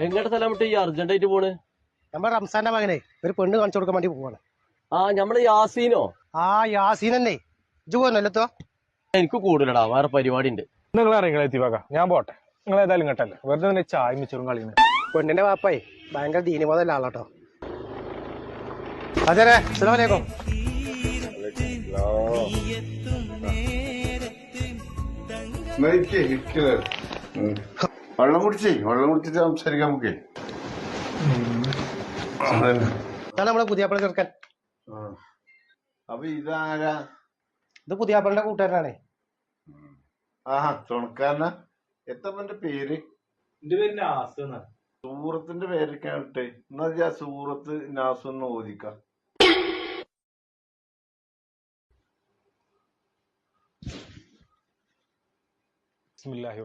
എങ്ങോട്ട് സ്ഥലം ഈ അർജന്റ് ആയിട്ട് പോണ്? നമ്മുടെ റംസാന്റെ മകനെ ഒരു പെണ്ണ് കാണിച്ചു കൊടുക്കാൻ വേണ്ടി പോവാണ്. നമ്മള് യാസീനോ? യാസീൻ തന്നെ. ഇജ്ജ് പോന്നല്ലോ. എനിക്ക് കൂടുതലടാ, വേറെ പരിപാടി ഉണ്ട്. നിങ്ങൾ അറിയാം എത്തിവാക്ക, ഞാൻ പോട്ടെ. നിങ്ങൾ ഏതായാലും കേട്ടല്ലേ, വെറുതെ തന്നെ ചായ മിച്ചറും കളിയുന്നത്. പെണ്ണിന്റെ വാപ്പായി ഭയങ്കര ദീനിബോധമല്ല ആളാട്ടോ. അതെ, അസ്സലാമു അലൈക്കും. വെള്ളം കുടിച്ചിട്ട് സംസാരിക്കാം നമുക്ക്. നമ്മളെ പുതിയാപ്പിള ചെറുക്കൻ. അപ്പൊ ഇതാരാ? ഇത് പുതിയാപ്പിളന്റെ കൂട്ടുകാരനാണേ. ആഹാ, തുണക്കാരനാ. എത്തപ്പന്റെ പേര്? എന്റെ പേര് നാസ്. സൂറത്തിന്റെ പേരൊക്കെ ആവട്ടെ. എന്നാ സൂറത്ത് നാസ് ഒന്ന് ഓദിക്കാം. ബിസ്മില്ലാഹിർ